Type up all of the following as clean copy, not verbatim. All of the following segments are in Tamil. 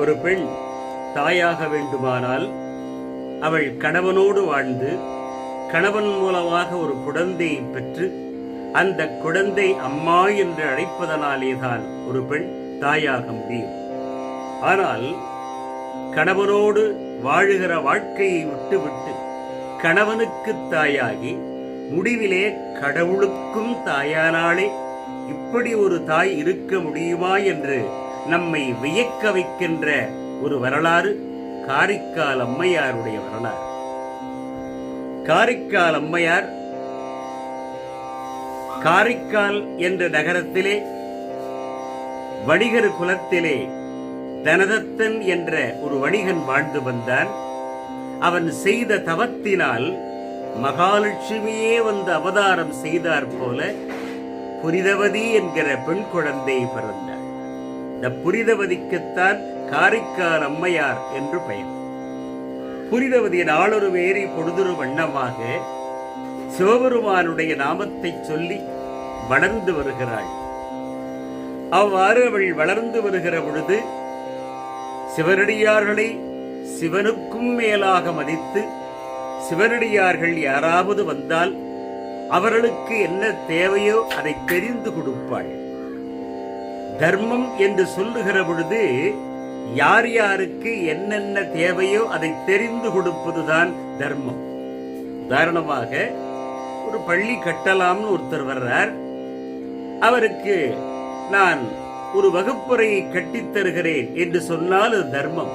ஒரு பெண் தாயாக வேண்டுமானால் அவள் கணவனோடு வாழ்ந்து கணவன் மூலமாக ஒரு குழந்தையை பெற்று அந்த குழந்தை அம்மா என்று அழைப்பதனாலேதான் ஒரு பெண் தாயாக முடியும். ஆனால் கணவனோடு வாழுகிற வாழ்க்கையை விட்டுவிட்டு கணவனுக்கு தாயாகி முடிவிலே கடவுளுக்கும் தாயானாலே இப்படி ஒரு தாய் இருக்க முடியுமா என்று நம்மை வியக்க வைக்கின்ற ஒரு வரலாறு காரைக்கால் அம்மையாருடைய வரலாறு. காரைக்கால் அம்மையார் காரைக்கால் என்ற நகரத்திலே வணிகர் குலத்திலே தனதத்தன் என்ற ஒரு வணிகன் வாழ்ந்து வந்தான். அவன் செய்த தவத்தினால் மகாலட்சுமியே வந்து அவதாரம் செய்தார் போல புரிதவதி என்கிற பெண் குழந்தை பிறந்தார். இந்த புரிதவதிக்குத்தான் காரைக்கால் அம்மையார் என்று பெயர். புரிதவதி நாளொரு வேரி பொழுதொரு வண்ணமாக சிவபெருமானுடைய நாமத்தை சொல்லி வளர்ந்து வருகிறாள். அவ்வாறு அவள் வளர்ந்து வருகிற பொழுது சிவனடியார்களை சிவனுக்கும் மேலாக மதித்து சிவனடியார்கள் யாராவது வந்தால் அவர்களுக்கு என்ன தேவையோ அதை தெரிந்து கொடுப்பாள். தர்மம் என்று சொல்லுகிற பொழுது யார் யாருக்கு என்னென்ன தேவையோ அதை தெரிந்து கொடுப்பதுதான் தர்மம். உதாரணமாக ஒரு பள்ளி கட்டலாம்னு ஒருத்தர் வர்றார். அவருக்கு நான் ஒரு வகுப்பறையை கட்டித் தருகிறேன் என்று சொன்னால் அது தர்மம்.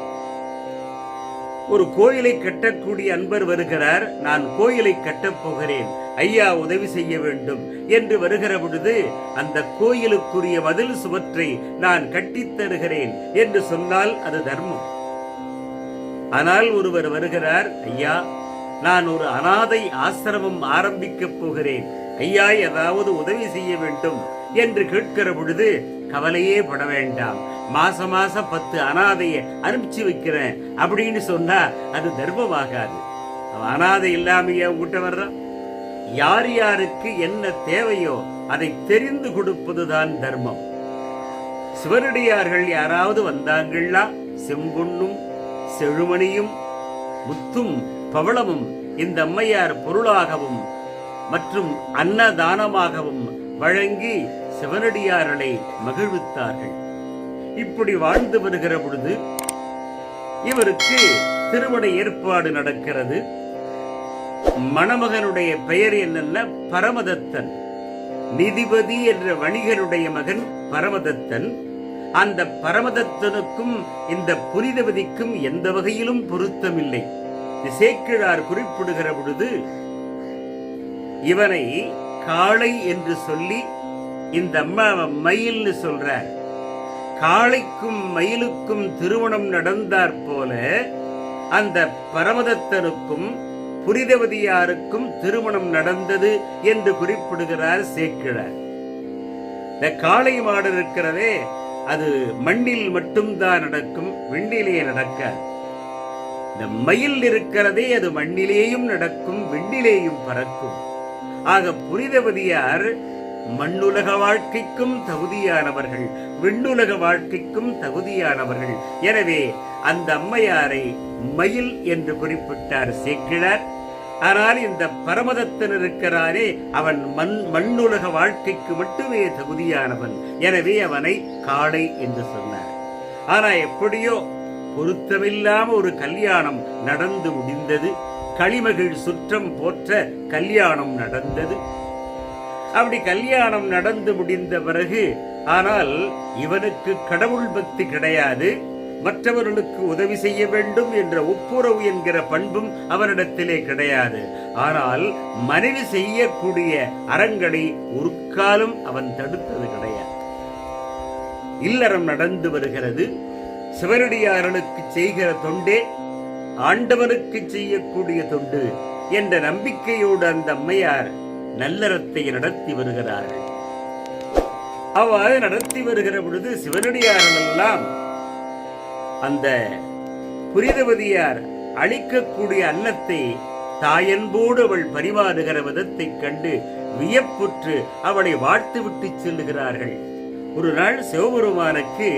ஒரு கோயிலை கட்டக்கூடிய அன்பர் வருகிறார், நான் கோயிலை கட்டப் போகிறேன், ஐயா உதவி செய்ய வேண்டும் என்று வருகிற பொழுது அந்த கோயிலுக்குரிய மதில் சுவற்றை நான் கட்டித் தருகிறேன் என்று சொன்னால் அது தர்மம். ஆனால் ஒருவர் வருகிறார், ஐயா நான் ஒரு அனாதை ஆசிரமம் ஆரம்பிக்கப் போகிறேன், ஐயா ஏதாவது உதவி செய்ய வேண்டும் என்று கேட்கிற பொழுது கவலையே பட வேண்டாம், மாசம் 10 அனாதையை அனுப்பிச்சு வைக்கிறேன் அப்படின்னு சொன்னா அது தர்மமாகாது. அனாதை இல்லாமையா உங்ககிட்ட வர்றான். யார் யாருக்கு என்ன தேவையோ அதை தெரிந்து கொடுப்பதுதான் தர்மம். சிவனடியார்கள் யாராவது வந்தாங்களா செம்பொன்னும் செழுமணியும் முத்தும் பவளமும் இந்த அம்மையார் பொருளாகவும் மற்றும் அன்னதானமாகவும் வழங்கி சிவனடியார்களை மகிழ்வித்தார்கள். இப்படி வாழ்ந்து வருகிற பொழுது இவருக்கு திருமண ஏற்பாடு நடக்கிறது. மணமகனுடைய பெயர் என்னன்னா பரமதத்தன். நிதிபதி என்ற வணிகனுடைய மகன் பரமதத்தன். அந்த பரமதத்தனுக்கும் இந்த புரிதவதிக்கும் எந்த வகையிலும் பொருத்தமில்லை. சேக்கிழார் குறிப்பிடுகிற பொழுது இவனை காளை என்று சொல்லி இந்த அம்மா மயில்னு சொல்றார். காளைக்கும் மயிலுக்கும் திருமணம் நடந்தாற் போல அந்த பரமதத்தனுக்கும் புரிதவதியாருக்கும் திருமணம் நடந்தது என்று குறிப்பிடுகிறார் சேக்கிழார். இந்த காளை மாடு இருக்கிறதே அது மண்ணில் மட்டும்தான் நடக்கும், விண்ணிலே நடக்காது. இந்த மயில் இருக்கிறதே அது மண்ணிலேயும் நடக்கும், விண்ணிலேயும் பறக்கும். ஆக புரிதவதியார் மண்ணுலக வாழ்க்கைக்கும் தகுதியானவர்கள், விண்ணுலக வாழ்க்கைக்கும் தகுதியானவர்கள். எனவே அந்த அம்மையாரை மயில் என்று குறிப்பிட்டார் சேக்கிழார். ஆனால் இந்த பரமதத்தன் இருக்கிறாரே அவன் மண்ணுலக வாழ்க்கைக்கு மட்டுமே தகுதியானவன். எனவே அவனை காளை என்று சொன்னார். ஆனா எப்படியோ பொருத்தமில்லாம ஒரு கல்யாணம் நடந்து முடிந்தது. களிமகிழ் சுற்றம் போற்ற கல்யாணம் நடந்தது. அப்படி கல்யாணம் நடந்து முடிந்த பிறகு ஆனால் இவனுக்கு கடவுள் பக்தி கிடையாது, மற்றவர்களுக்கு உதவி செய்ய வேண்டும் என்ற ஒப்புரவு என்கிற பண்பும் அவனிடத்திலே கிடையாது. ஆனால் மனைவி செய்யக்கூடிய அறங்களை ஒரு காலம் அவன் தடுத்தது கிடையாது. இல்லறம் நடந்து வருகிறது. சிவனடியார்களுக்கு செய்கிற தொண்டே ஆண்டவனுக்கு செய்யக்கூடிய தொண்டு என்ற நம்பிக்கையோடு அந்த அம்மையார் நல்லறத்தை நடத்தி வருகிறார்கள். அவ்வாறு நடத்தி வருகிற பொழுது சிவனடியார்கள் எல்லாம் அந்த புரிதவதியார் அளிக்கக்கூடிய அன்னத்தை தாயன்போடு அவள் பரிமாறுகிற விதத்தை கண்டு வியப்புற்று அவளை வாழ்த்து விட்டு செல்லுகிறார்கள். ஒரு நாள் சிவபெருமானுக்கு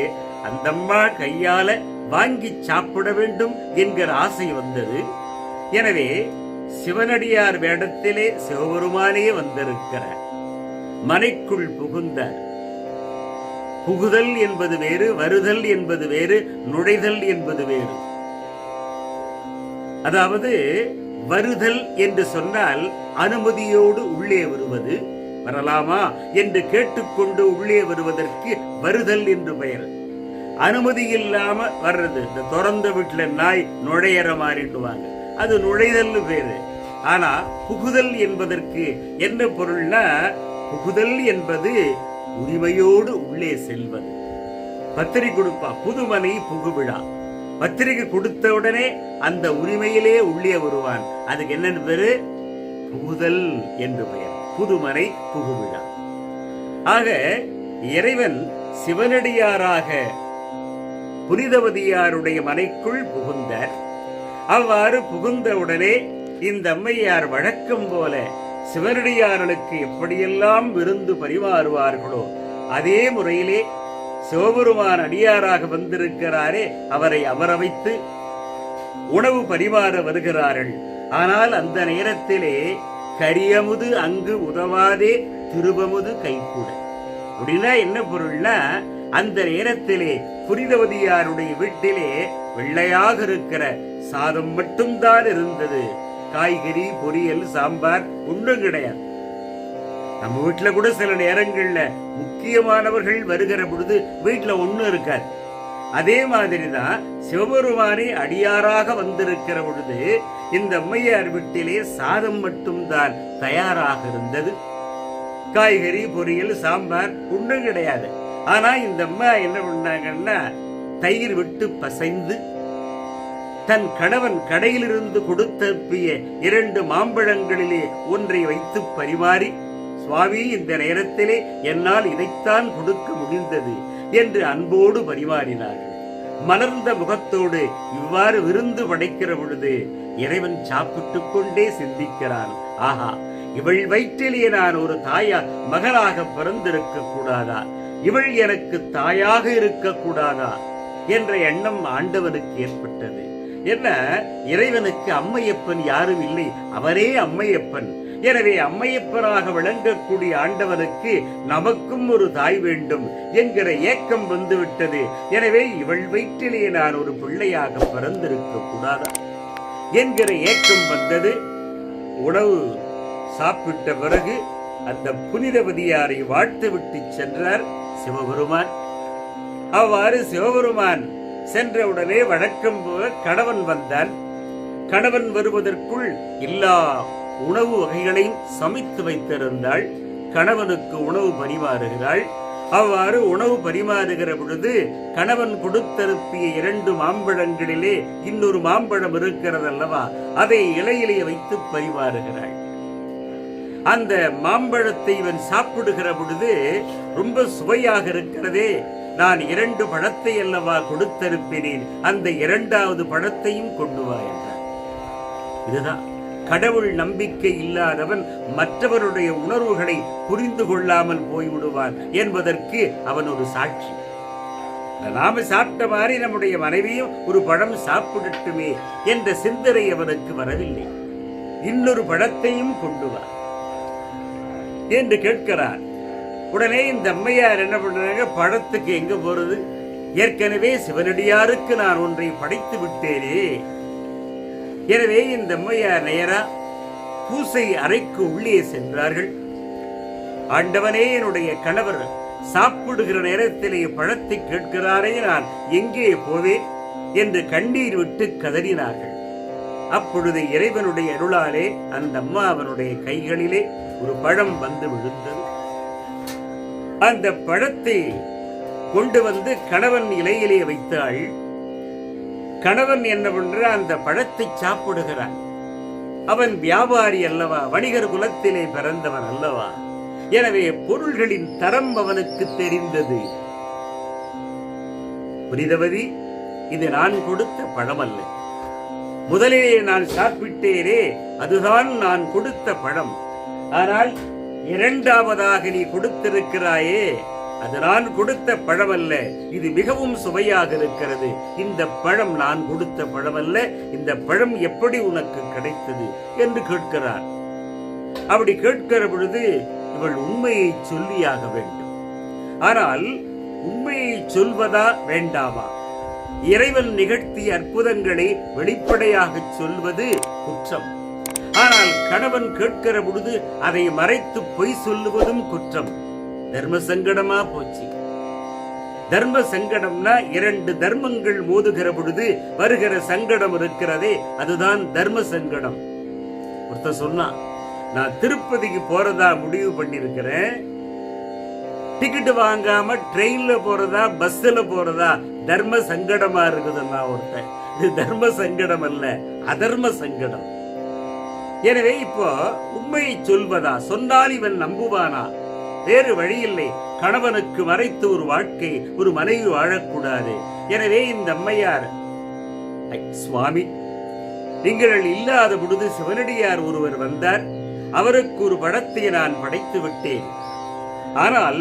அந்த அம்மா கையால வாங்கி சாப்பிட வேண்டும் என்கிற ஆசை வந்தது. எனவே சிவனடியார் வேடத்திலே சிவபெருமானே வந்திருக்கிறார். மனைக்குள் புகுந்தார். புகுதல் என்பது வேறு, வருதல் என்பது வேறு, நுழைதல் என்பது வேறு. அதாவது வருதல் என்று சொன்னால் அனுமதியோடு உள்ளே வருவது, வரலாமா என்று கேட்டுக்கொண்டு உள்ளே வருவதற்கு வருதல் என்று பெயர். அனுமதி இல்லாம வர்றது, இந்த திறந்த வீட்டுல நாய் நுழையிற மாதிரிடுவாங்க, அது நுழைதல் பேரு. ஆனா புகுதல் என்பதற்கு என்ன பொருள்னா, புகுதல் என்பது உரிமையோடு உள்ளே செல்வது. பத்திரிகை கொடுப்பா, புதுமனை புகுவிழா, பத்திரிகை கொடுத்த உடனே அந்த உரிமையிலே உள்ளே வருவான். அதுக்கு என்னன்னு பேரு? புகுதல் என்று பெயர். புதுமனை புகுவிழா. ஆக இறைவன் சிவனடியாராக புனிதவதியாருடைய மனைக்குள் புகுந்தார். அவ்வாறு புகுந்தவுடனே இந்த அம்மையார் வழக்கம் போல சிவனடியார்களுக்கு எப்படியெல்லாம் விருந்து பரிமாறுவார்களோ அதே முறையிலே சிவபெருமான் அடியாராக வந்திருக்கிறாரே அவரை அமர வைத்து உணவு பரிமாற வருகிறார்கள். ஆனால் அந்த நேரத்திலே கரியமுது அங்கு உதவாதே திருபமுது கைகூட. அப்படின்னா என்ன பொருள்னா, அந்த நேரத்திலே புனிதவதியாருடைய வீட்டிலே வெள்ளையாக இருக்கிற சாதம் மட்டும்தான் இருந்தது. காய்கறி, பொரியல், சாம்பார் ஒன்றும் கிடையாது. நம்ம வீட்டுல கூட சில நேரங்கள்ல முக்கியமானவர்கள் வருகிற பொழுது வீட்டுல ஒண்ணும் இருக்காது. அதே மாதிரிதான் சிவபெருமானை அடியாராக வந்திருக்கிற பொழுது இந்த அம்மையார் வீட்டிலே சாதம் மட்டும்தான் தயாராக இருந்தது. காய்கறி, பொரியல், சாம்பார் ஒன்றும் கிடையாது. ஆனா இந்த அம்மா என்ன பண்ணாங்கன்னா, தயிர் விட்டு பசைந்து தன் கணவன் கடையிலிருந்து கொடுத்தப்பிய 2 மாம்பழங்களிலே ஒன்றை வைத்து பரிமாறி, சுவாமி இந்த நேரத்திலே என்னால் இதைத்தான் கொடுக்க முடிந்தது என்று அன்போடு பரிமாறினார்கள். மலர்ந்த முகத்தோடு இவ்வாறு விருந்து படைக்கிற பொழுது இறைவன் சாப்பிட்டுக் கொண்டே சிந்திக்கிறான், ஆஹா, இவள் வயிற்றிலே நான் ஒரு தாயா மகளாக பிறந்திருக்க கூடாதா? இவள் எனக்கு தாயாக இருக்கக்கூடாதா என்ற எண்ணம் ஆண்டவனுக்கு ஏற்பட்டது. என்ன, இறைவனுக்கு அம்மையப்பன் யாரும் இல்லை, அவரே அம்மையப்பன். எனவே அம்மையப்பனாக விளங்கக்கூடிய ஆண்டவனுக்கு நமக்கும் ஒரு தாய் வேண்டும் என்கிற ஏக்கம் வந்துவிட்டது. எனவே இவள் வயிற்றிலே நான் ஒரு பிள்ளையாக பிறந்திருக்க கூடாதா என்கிற ஏக்கம் வந்தது. உணவு சாப்பிட்ட பிறகு அந்த புனிதவதியாரை வாழ்த்து விட்டு சென்றார் சிவபெருமான். அவ்வாறு சிவபெருமான் சென்றவுடனே வழக்கம் போல கணவன் வந்தான். கணவன் வருவதற்குள் எல்லா உணவு வகைகளையும் சமைத்து வைத்திருந்தாள். கணவனுக்கு உணவு பரிமாறுகிறாள். அவ்வாறு உணவு பரிமாறுகிற பொழுது கணவன் கொடுத்தருப்பிய 2 மாம்பழங்களிலே இன்னொரு மாம்பழம் இருக்கிறது அல்லவா, அதை இலையிலே வைத்து பரிமாறுகிறாள். அந்த மாம்பழத்தை இவன் சாப்பிடுகிற பொழுது ரொம்ப சுவையாக இருக்கிறதே, நான் 2 பழத்தை அல்லவா கொடுத்திருப்பினேன், அந்த 2வது பழத்தையும் கொண்டு வா என்றார். இதுதான் கடவுள் நம்பிக்கை இல்லாதவன் மற்றவருடைய உணர்வுகளை புரிந்து கொள்ளாமல் போய்விடுவான் என்பதற்கு அவன் ஒரு சாட்சி. நாம சாப்பிட்ட மாதிரி நம்முடைய மனைவியும் ஒரு பழம் சாப்பிடட்டுமே என்ற சிந்தனை அவனுக்கு வரவில்லை. இன்னொரு பழத்தையும் கொண்டு வா என்று கேட்கிறார். உடனே இந்த அம்மையார் என்ன பண்றாங்க, பழத்துக்கு எங்க போறது, ஏற்கனவே சிவனடியாருக்கு நான் ஒன்றை படைத்து விட்டேனே. எனவே இந்த அம்மையார் நேரா பூசை அறைக்கு உள்ளே சென்றார்கள். ஆண்டவனே, என்னுடைய கணவர் சாப்பிடுகிற நேரத்திலே பழத்தை கேட்கிறாரே, நான் எங்கே போவேன் என்று கண்ணீர் விட்டு கதறினார்கள். அப்பொழுது இறைவனுடைய அருளாலே அந்த அம்மா அவனுடைய கைகளிலே ஒரு பழம் வந்து விழுந்தது. அந்த பழத்தை கொண்டு வந்து கணவன் இலையிலே வைத்தாள். கணவன் என்ன பண்ற, அந்த பழத்தை சாப்பிடுகிறான். அவன் வியாபாரி அல்லவா, வணிகர் குலத்திலே பிறந்தவன் அல்லவா. எனவே பொருள்களின் தரம் அவனுக்கு தெரிந்தது. புனிதவதி, இது நான் கொடுத்த பழம் அல்ல, முதலிலே நான் சாப்பிட்டேனே அதுதான் நான் கொடுத்த பழம். ஆனால் 2வதாக நீ கொடுத்திருக்கிறாயே அது நான் கொடுத்த பழம் அல்ல, இது மிகவும் சுவையாக இருக்கிறது, இந்த பழம் நான் கொடுத்த பழம் அல்ல, இந்த பழம் எப்படி உனக்கு கிடைத்தது என்று கேட்கிறார். அப்படி கேட்கிற பொழுது இவள் உண்மையை சொல்லியாக வேண்டும். ஆனால் உண்மையை சொல்வதா வேண்டாமா? இறைவன் நிகழ்த்திய அற்புதங்களை வெளிப்படையாக சொல்வது குற்றம். ஆனால் கணவன் கேட்கிற பொழுது அதை மறைத்து பொய் சொல்லுவதும் குற்றம். தர்ம சங்கடமா போச்சு. தர்ம சங்கடம்னா இரண்டு தர்மங்கள் மோதுகிற பொழுது வருகிற சங்கடம் இருக்கிறதே, அதுதான் தர்ம சங்கடம். ஒருத்தர் சொன்னா, நான் திருப்பதிக்கு போறதா முடிவு பண்ணிருக்கிறேன், டிக்கெட் வாங்காம ட்ரெயின்ல போறதா பஸ்ல போறதா தர்ம சங்கடமா இருக்குதுன்னா ஒருத்தன். இது தர்ம சங்கடம் அல்ல, அதர்ம சங்கடம். எனவே இப்போ உண்மையை சொல்வதா? சொன்னால் இவன் நம்புவானா? வேறு வழி இல்லை. கணவனுக்கு மறைத்து ஒரு வாழ்க்கை ஒரு மனைவி வாழக்கூடாது. எனவே இந்த அம்மையார், சுவாமி நீங்கள் இல்லாத பொழுது சிவனடியார் ஒருவர் வந்தார், அவருக்கு ஒரு படத்தை நான் படைத்து விட்டேன். ஆனால்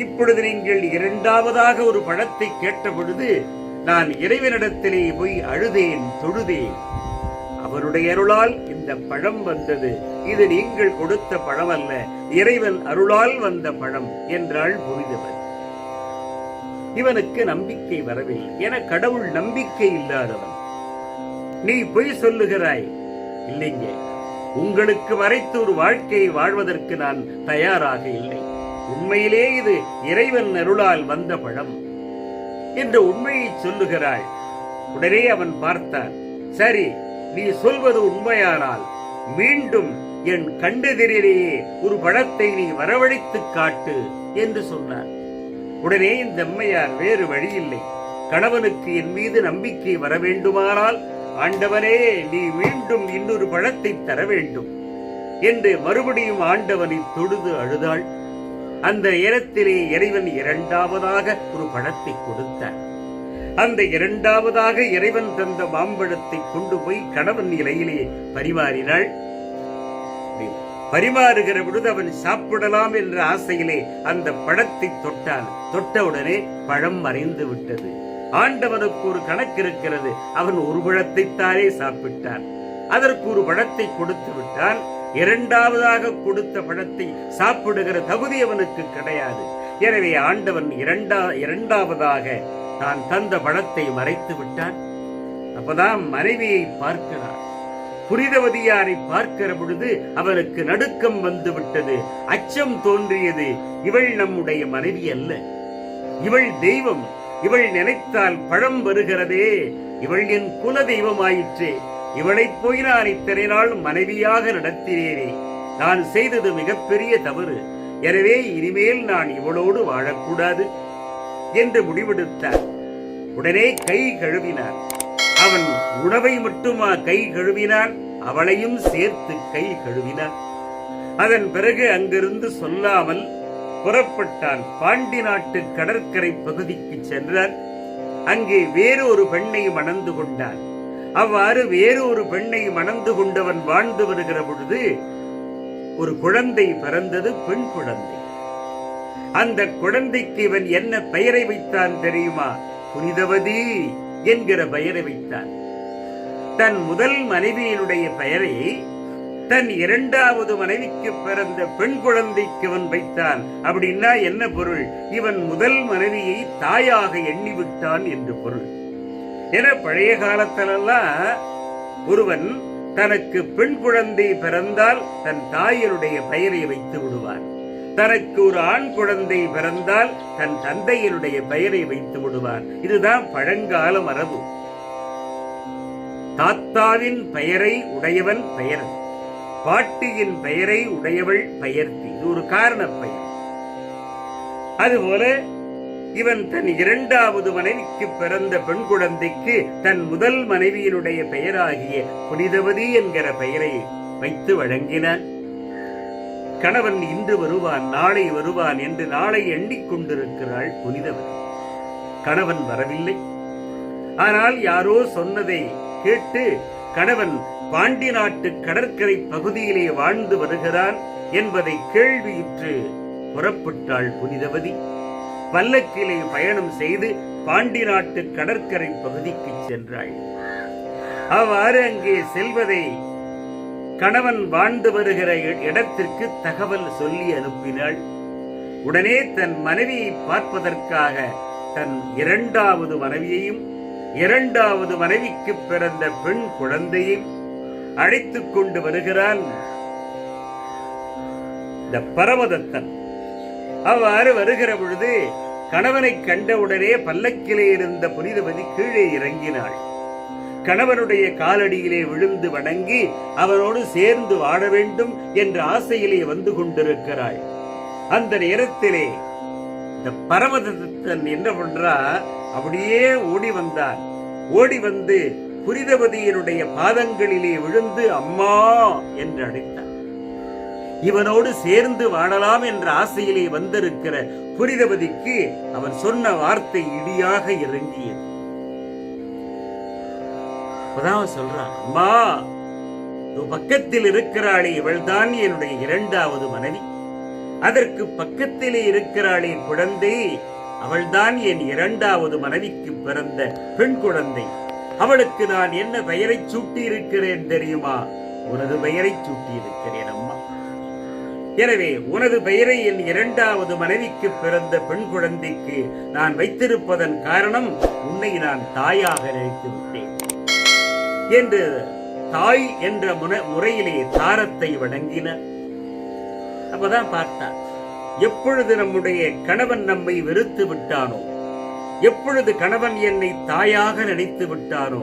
இப்பொழுது நீங்கள் இரண்டாவதாக ஒரு படத்தை கேட்ட பொழுது நான் இறைவனிடத்திலே போய் அழுதேன், தொழுதேன். அவருடைய அருளால் இந்த பழம் வந்தது. இது நீங்கள் கொடுத்த பழம் அல்ல, இறைவன் அருளால் வந்த பழம் என்றாள் புரிந்தவர். இவனுக்கு நம்பிக்கை வரவில்லை. என கடவுள் நம்பிக்கை இல்லாதவன். நீ பொய் சொல்லுகிறாய். இல்லைங்க, உங்களுக்கு மறைத்து ஒரு வாழ்க்கையை வாழ்வதற்கு நான் தயாராக இல்லை. உண்மையிலே இது இறைவன் அருளால் வந்த பழம் என்ற உண்மையை சொல்லுகிறாள். உடனே அவன் பார்த்தான். சரி, நீ சொல்வது உண்மையானால் மீண்டும் என் கண்டெதிரிலேயே ஒரு பழத்தை நீ வரவழைத்து காட்டு என்று சொன்னார். உடனே இந்த அம்மையார் வேறு வழியில்லை, கணவனுக்கு என் மீது நம்பிக்கை வர வேண்டுமானால் ஆண்டவனே நீ மீண்டும் இன்னொரு பழத்தை தர வேண்டும் என்று மறுபடியும் ஆண்டவனை தொழுது அழுதாள். அந்த இடத்திலே இறைவன் இரண்டாவதாக ஒரு பழத்தை கொடுத்தார். அந்த இரண்டாவதாக இறைவன் தந்த மாம்பழத்தை கொண்டு போய் கணவன் இலையிலே பரிமாறினாள். பரிமாறுகிற பொழுது அவன் சாப்பிடலாம் என்ற ஆசையிலே அந்த பழத்தை தொட்டான். தொட்டவுடனே பழம் மறைந்து விட்டது. ஆண்டவனுக்கு ஒரு கணக்கு இருக்கிறது. அவன் ஒரு பழத்தைத்தானே சாப்பிட்டான், அதற்கு ஒரு பழத்தை கொடுத்து விட்டான். இரண்டாவதாக கொடுத்த பழத்தை சாப்பிடுகிற தகுதி அவனுக்கு கிடையாது. எனவே ஆண்டவன் இரண்டாவதாக தான் தந்த பழத்தை மறைத்து விட்டான். அப்பதான் மனைவியை பார்க்கிறார். புரிதவதியாரை பார்க்கிற பொழுது அவனுக்கு நடுக்கம் வந்து விட்டது, அச்சம் தோன்றியது. இவள் நம்முடைய மனைவி அல்ல, இவள் தெய்வம். இவள் நினைத்தால் பழம் வருகிறதே, இவள் என் குல தெய்வமாயிற்றே. இவளை போய் நான் இத்தனை நாள் மனைவியாக நடத்தினேனே, நான் செய்தது மிகப்பெரிய தவறு. எனவே இனிமேல் நான் இவளோடு வாழக்கூடாது என்று முடிவெடுத்தார். உடனே கை கழுவினார். அவன் உணவை மட்டுமா கை கழுவினான், அவளையும் சேர்த்து கை கழுவினான். அதன் பிறகு அங்கிருந்து சொல்லாமல் புறப்பட்டான். பாண்டி நாட்டு கடற்கரை பகுதிக்கு சென்றான். அங்கே வேறு ஒரு பெண்ணை மணந்து கொண்டான். அவ்வாறு வேறு ஒரு பெண்ணை மணந்து கொண்டவன் வாழ்ந்து வருகிற பொழுது ஒரு குழந்தை பிறந்தது, பெண் குழந்தை. அந்த குழந்தைக்கு இவன் என்ன பெயரை வைத்தான் தெரியுமா? புனிதவதி என்கிற பெயரை வைத்தான். தன் முதல் மனைவியினுடைய பெயரை தன் இரண்டாவது மனைவிக்கு பிறந்த பெண் குழந்தைக்கு இவன் வைத்தான். அப்படின்னா என்ன பொருள்? இவன் முதல் மனைவியை தாயாக எண்ணிவிட்டான் என்று பொருள். என பழைய காலத்திலெல்லாம் ஒருவன் தனக்கு பெண் குழந்தை பிறந்தால் தன் தாயினுடைய பெயரை வைத்து விடுவான். தனக்கு ஒரு ஆண் குழந்தை பிறந்தால் தன் தந்தையினுடைய பெயரை வைத்து விடுவான். இதுதான் பழங்கால மரபு. தாத்தாவின் பெயரை உடையவன் பெயரன், பாட்டியின் பெயரை உடையவள் பெயர்த்தி. இது ஒரு காரண பெயர். அதுபோல இவன் தன் இரண்டாவது மனைவிக்கு பிறந்த பெண் குழந்தைக்கு தன் முதல் மனைவியினுடைய பெயராகிய புனிதவதி என்கிற பெயரை வைத்து வழங்கினான். கணவன் இன்று வருவான், நாளை வருவான் என்று நாளை எண்ணிக்கொண்டிருக்கிறாள் புனிதவதி. கணவன் வரவில்லை. ஆனால் யாரோ சொன்னதை கேட்டு கணவன் பாண்டி நாட்டு கடற்கரை பகுதியிலே வாழ்ந்து வருகிறான் என்பதை கேள்வியுற்று புறப்பட்டாள் புனிதவதி. பல்லக்கிலே பயணம் செய்து பாண்டி நாட்டு கடற்கரை பகுதிக்கு சென்றாள். அவ்வாறு அங்கே செல்வதை கணவன் வாழ்ந்து வருகிற இடத்திற்கு தகவல் சொல்லி அனுப்பினாள். உடனே தன் மனைவியை பார்ப்பதற்காக தன் இரண்டாவது மனைவியையும் இரண்டாவது மனைவிக்கு பிறந்த பெண் குழந்தையும் அழைத்துக் கொண்டு வருகிறான் இந்த பரமதத்தன். அவ்வாறு வருகிற பொழுது கணவனை கண்டவுடனே பல்லக்கிலே இருந்த புனிதவதி கீழே இறங்கினாள். கணவனுடைய காலடியிலே விழுந்து வணங்கி அவனோடு சேர்ந்து வாழ வேண்டும் என்ற ஆசையிலே வந்து கொண்டிருக்கிறாள். அந்த நேரத்திலே இந்த பரமதத்தன் என்ன பண்றா, அப்படியே ஓடி வந்தான். ஓடி வந்து புனிதவதியினுடைய பாதங்களிலே விழுந்து அம்மா என்று அழைத்தான். இவனோடு சேர்ந்து வாழலாம் என்ற ஆசையிலே வந்திருக்கிற புனிதவதிக்கு அவன் சொன்ன வார்த்தை இடியாக இறங்கியது. சொல்றான், அம்மா பக்கத்தில் இருக்கிறாளே இவள்தான் என்னுடைய இரண்டாவது மனைவி. அதற்கு பக்கத்திலே இருக்கிறாளே குழந்தை, அவள்தான் என் இரண்டாவது மனைவிக்கு பிறந்த பெண் குழந்தை. அவளுக்கு நான் என்ன பெயரை சூட்டி இருக்கிறேன் தெரியுமா? உனது பெயரை சூட்டி இருக்கிறேன் அம்மா. எனவே உனது பெயரை என் இரண்டாவது மனைவிக்கு பிறந்த பெண் குழந்தைக்கு நான் வைத்திருப்பதன் காரணம் உன்னை நான் தாயாக நினைத்து விட்டேன் என்று தாய் என்ற முறையிலே தாரத்தை வழங்கினார். அப்பதான் பார்த்தார், எப்பொழுது நம்முடைய கணவன் நம்மை வெறுத்து விட்டானோ, எப்பொழுது கணவன் என்னை தாயாக நினைத்து விட்டானோ,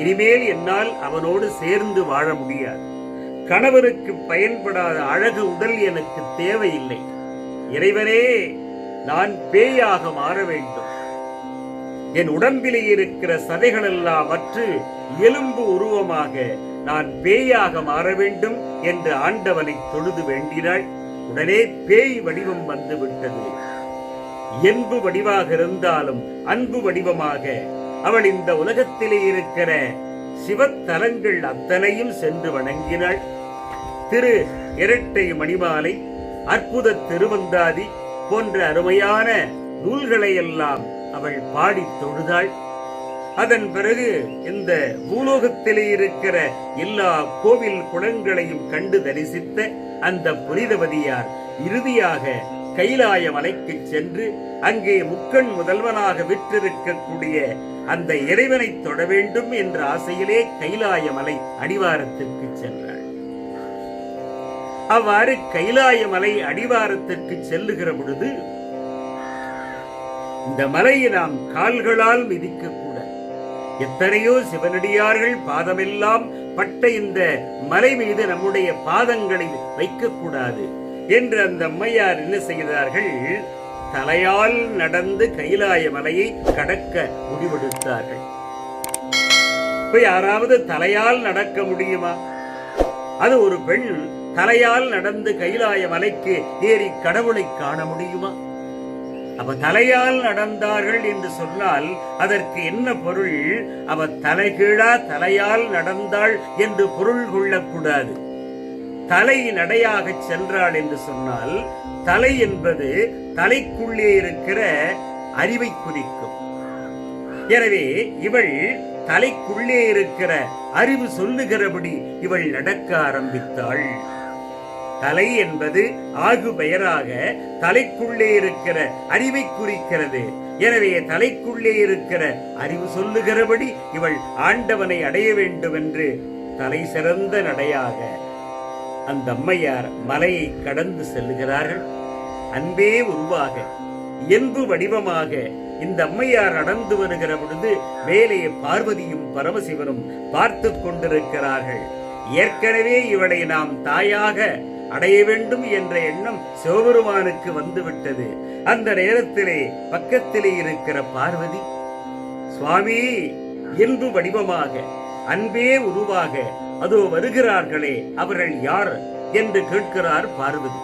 இனிமேல் என்னால் அவனோடு சேர்ந்து வாழ முடியாது. கணவனுக்கு பயன்படாத அழகு உடல் எனக்கு தேவையில்லை. இறைவனே, நான் பேயாக மாற வேண்டும். என் உடம்பிலே இருக்கிற சதைகள் எல்லாம் அற்று எலும்பு உருவமாக நான் பேயாக மாற வேண்டும் என்று ஆண்டவனை தொழுது வேண்டினாள். உடனே பேய் வடிவம் வந்து விட்டது. என்பு வடிவாக இருந்தாலும் அன்பு வடிவமாக அவள் இந்த உலகத்திலே இருக்கிற சிவத்தலங்கள் அத்தனையும் சென்று வணங்கினாள். திரு இரட்டை மணிமாலை, அற்புத திருவந்தாதி போன்ற அருமையான நூல்களை எல்லாம் அவள் பாடி தொழுதாள். அதன் பிறகு இந்த பூலோகத்திலே இருக்கிற எல்லா கோவில் குளங்களையும் கண்டு தரிசித்த அந்த புனிதவதியார் இறுதியாக கைலாய மலைக்கு சென்று அங்கே முக்கண் முதல்வனாக விற்றிருக்கக்கூடிய அந்த இறைவனை தொட வேண்டும் என்ற ஆசையிலே கைலாய மலை அடிவாரத்திற்கு சென்றாள். அவ்வாறு கைலாய மலை அடிவாரத்திற்கு செல்லுகிற பொழுது இந்த மலையை நாம் கால்களால் மிதிக்க கூடாது. எத்தனையோ சிவனடியார்கள் பாதமெல்லாம் பட்ட இந்த மலை மீது நம்முடைய பாதங்களை வைக்கக்கூடாது என்று அந்த அம்மையார் என்ன செய்தார்கள், தலையால் நடந்து கைலாய மலையை கடக்க முடிவெடுத்தார்கள். இப்ப யாராவது தலையால் நடக்க முடியுமா? அது ஒரு பெண் தலையால் நடந்து கைலாய மலைக்கு ஏறி கடவுளை காண முடியுமா? அவ தலையால் நடந்தார்கள் என்று சொன்னால் அதற்கு என்ன பொருள்? அவ தலைகீழா தலையால் நடந்தாள் என்று பொருள் கொள்ளக்கூடாது. தலை நடையாக சென்றாள் என்று சொன்னால் தலை என்பது தலைக்குள்ளே இருக்கிற அறிவை குறிக்கும். எனவே இவள் தலைக்குள்ளே இருக்கிற அறிவு சொல்லுகிறபடி இவள் நடக்க ஆரம்பித்தாள். தலை என்பது ஆகு பெயராக தலைக்குள்ளே இருக்கிற அறிவை குறிக்கிறது. எனவே தலைக்குள்ளே இருக்கிற அறிவு சொல்லுகிறபடி இவள் ஆண்டவனை அடைய வேண்டும் என்று தலை சிறந்த நடையாக அந்த அம்மையார் மலையை கடந்து செல்லுகிறார்கள். அன்பே உருவாக என்பு வடிவமாக இந்த அம்மையார் நடந்து வருகிற பொழுது மேலே பார்வதியும் பரமசிவனும் பார்த்து கொண்டிருக்கிறார்கள். ஏற்கனவே இவளை நாம் தாயாக அடைய வேண்டும் என்ற எண்ணம் சிவபெருமானுக்கு வந்துவிட்டது. அந்த நேரத்திலே பக்கத்திலே இருக்கிற பார்வதி, சுவாமி என்பு வடிவமாக அன்பே உருவாக அதோ வருகிறார்களே, அவர்கள் யார் என்று கேட்கிறார் பார்வதி.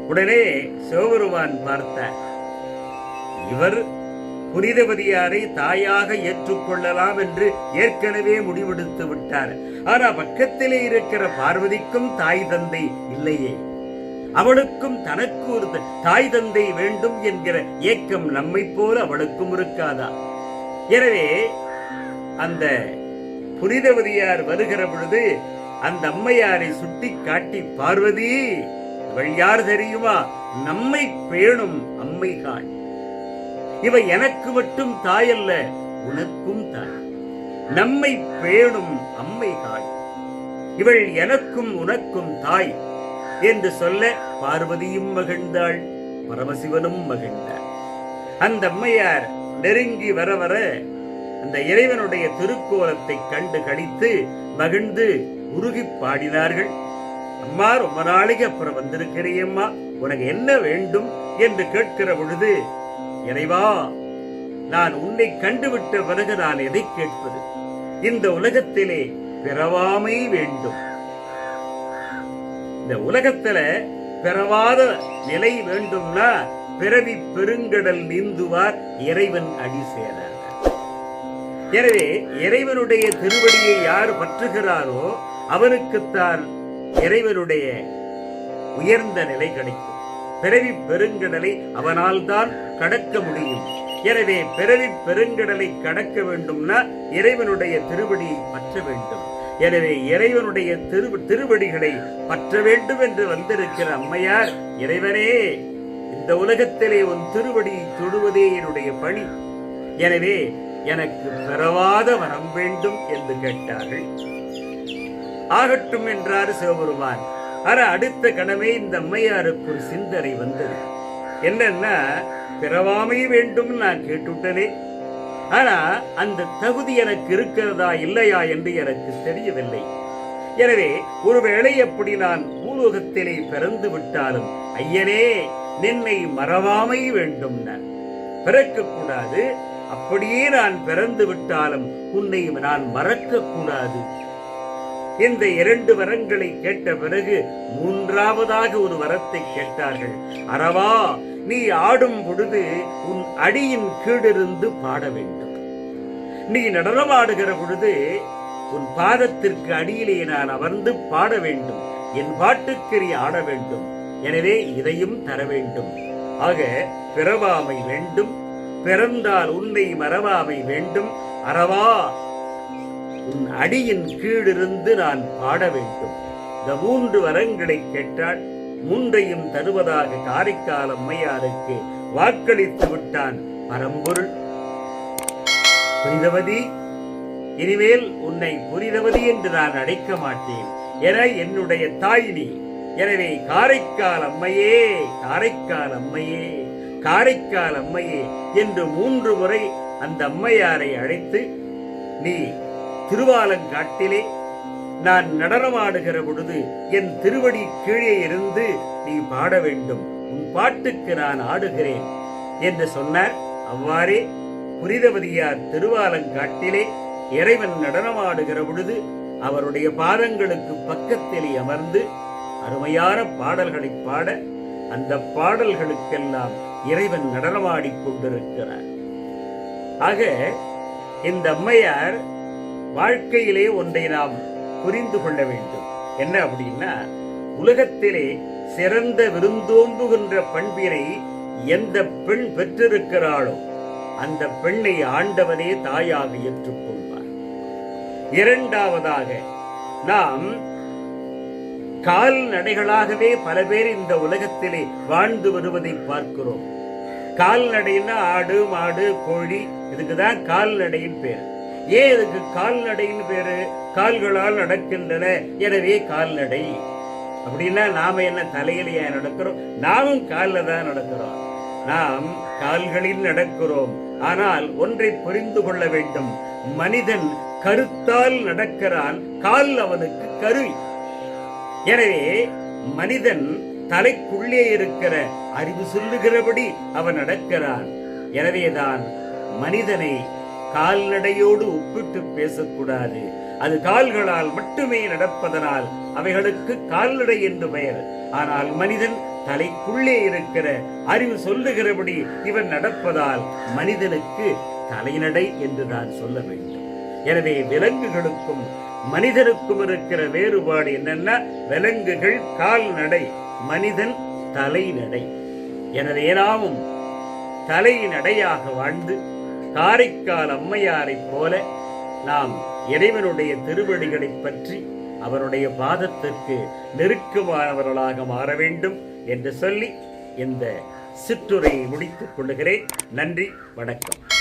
உடனே சிவபெருமான் பார்த்தார், இவர் புனிதவதியாரை தாயாக ஏற்றுக்கொள்ளலாம் என்று ஏற்கனவே முடிவெடுத்து விட்டார். ஆனா பக்கத்திலே இருக்கிற பார்வதிக்கும் தாய் தந்தை இல்லையே. அவளுக்கும் தனக்கு ஒரு தாய் தந்தை வேண்டும் என்கிற ஏக்கம் நம்மை போல அவளுக்கும் இருக்காதா? எனவே அந்த புனிதவதியார் வருகிற பொழுது அந்த அம்மையாரை சுட்டி காட்டி, பார்வதி, இவள் யார் தெரியுமா? நம்மை பேணும் அம்மைகாள். இவ எனக்கு மட்டும் தாய் அல்ல, உனக்கும் தாய். நம்மை பேணும் அம்மைகாள். இவள் எனக்கும் உனக்கும் தாய் என்று சொல்ல பார்வதியும் மகிழ்ந்தாள், பரமசிவனும் மகிழ்ந்தார். அந்த அம்மையார் நெருங்கி வர வர அந்த இறைவனுடைய திருக்கோலத்தை கண்டு கழித்து மகிழ்ந்து உருகி பாடினார்கள். அம்மா, ரொம்ப நாளைக்கு அப்புறம் வந்திருக்கிறேம்மா, உனக்கு என்ன வேண்டும் என்று கேட்கிற பொழுது, இறைவா, நான் உன்னை கண்டுவிட்ட பிறகு நான் எதை கேட்பது? இந்த உலகத்திலே பிறவாமை வேண்டும். இந்த உலகத்துல பிறவாத நிலை வேண்டும்னா பிறவி பெருங்கடல் நீந்துவார் இறைவன் அடி சேரார். எனவே இறைவனுடைய திருவடியை யார் பற்றுகிறாரோ அவனுக்குத்தான் இறைவனுடைய உயர்ந்த நிலை கிடைக்கும். பிறவி பெருங்கடலை அவனால் தான் கடக்க முடியும். எனவே பிறவி பெருங்கடலை கடக்க வேண்டும்னா இறைவனுடைய திருவடியை பற்ற வேண்டும். எனவே இறைவனுடைய திருவடிகளை பற்ற வேண்டும் என்று வந்திருக்கிற அம்மையார், இறைவனே, இந்த உலகத்திலே உன் திருவடியை தொடுவதே என்னுடைய பணி. எனவே எனக்கு பிறவாத வரம் வேண்டும் என்று கேட்டார்கள். ஆகட்டும் என்றார் சிவபெருமான். ஆனா அடுத்த கணமே இந்த அம்மையாருக்கு ஒரு சிந்தனை வந்தது. என்னன்னா, பிறவாமை வேண்டும் நான் கேட்டுட்டனே, ஆனா அந்த தகுதி எனக்கு இருக்கிறதா இல்லையா என்று எனக்கு தெரியவில்லை. எனவே ஒருவேளை அப்படி நான் பூலோகத்திலே பிறந்து விட்டாலும் ஐயனே, நின்னை மறவாமை வேண்டும். நான் பிறக்க கூடாது. அப்படியே நான் பிறந்து விட்டாலும் உன்னை நான் மறக்க கூடாது. இந்த 2 வரங்களை கேட்ட பிறகு மூன்றாவதாக ஒரு வரத்தை கேட்டார்கள். அரவா, நீ ஆடும் பொழுது உன் அடியின் கீழிருந்து பாட வேண்டும். நீ நடனமாடுகிற பொழுது உன் பாதத்திற்கு அடியிலே நான் அமர்ந்து பாட வேண்டும். என் பாட்டுக்கு நீ ஆட வேண்டும். எனவே இதையும் தர வேண்டும். ஆக பிறவாமை வேண்டும், பிறந்தால் உன்னை மறவாமை வேண்டும். அரவா, உன் அடியின் கீழிருந்து நான் பாட வேண்டும். இந்த 3 வரங்களை கேட்டால் 3ஐயும் தருவதாக காரைக்கால் அம்மையாருக்கு வாக்களித்து விட்டான் பரம்பொருள். புனிதவதி, இனிமேல் உன்னை புனிதவதி என்று நான் அழைக்க மாட்டேன். என என்னுடைய தாய் நீ. எனவே காரைக்கால் அம்மையே, காரைக்கால் அம்மையே, காரைக்கால் அம்மையே என்று 3 முறை அந்த அம்மையாரை அழைத்து, நீ திருவாலங்காட்டிலே நான் நடனமாடுகிற பொழுது என் திருவடி கீழே இருந்து நீ பாட வேண்டும். உன் பாட்டுக்கு நான் ஆடுகிறேன் என்று சொன்னார். அவ்வாறே புனிதவதியார் திருவாலங்காட்டிலே இறைவன் நடனமாடுகிற பொழுது அவருடைய பாதங்களுக்கு பக்கத்திலே அமர்ந்து அருமையான பாடல்களை பாட, அந்த பாடல்களுக்கெல்லாம் இறைவன் நடனமாடிக் கொண்டிருக்கிறார். ஆக இந்த அம்மையார் வாழ்க்கையிலே ஒன்றை நாம் புரிந்து கொள்ள வேண்டும். என்ன அப்படின்னா, உலகத்திலே சிறந்த விருந்தோம்புகின்ற பண்பினை எந்த பெண் பெற்றிருக்கிறாளோ அந்த பெண்ணை ஆண்டவனே தாயாக ஏற்றுக்கொள்வார். இரண்டாவதாக, நாம் கால்நடைகளாகவே பல பேர் இந்த உலகத்திலே வாழ்ந்து வருவதை பார்க்கிறோம். கால்நடைன்னா ஆடு, மாடு, கோழி, இதுக்குதான் கால்நடையின் பேர். ஏன் இதுக்கு கால்நடையின் பேரு? கால்களால் நடக்கின்றன, எனவே கால்நடை. அப்படின்னா நாம என்ன தலையிலேயே நடக்கிறோம்? நாமும் காலில் தான் நடக்கிறோம். நாம் கால்களில் நடக்கிறோம். ஆனால் ஒன்றை புரிந்து கொள்ள வேண்டும், மனிதன் கருத்தால் நடக்கிறான், கால் அவனுக்கு கருவி. எனவே மனிதன் தலைக்குள்ளே இருக்கிற அறிவு சொல்லுகிறபடி அவன் நடக்கிறான். எனவேதான் மனிதனை கால்நடையோடு ஒப்பிட்டு பேசக்கூடாது. அது கால்களால் மட்டுமே நடப்பதனால் அவைகளுக்கு கால்நடை என்று பெயர். ஆனால் மனிதன் தலைக்குள்ளே இருக்கிற அறிவு சொல்லுகிறபடி இவன் நடப்பதால் மனிதனுக்கு தலைநடை என்று நான் சொல்ல வேண்டும். எனவே விலங்குகளுக்கும் மனிதனுக்கும் இருக்கிற வேறுபாடு என்னன்னா, விலங்குகள் கால்நடை, மனிதன் தலைநடை. எனது ஏனாவும் தலைநடையாக வாழ்ந்து காரைக்கால் அம்மையாரைப் போல நாம் இறைவனுடைய திருவடிகளைப் பற்றி அவருடைய பாதத்திற்கு நெருக்கமானவர்களாக மாற வேண்டும் என்று சொல்லி இந்த சிற்றுரையை முடித்துக் கொள்ளுகிறேன். நன்றி, வணக்கம்.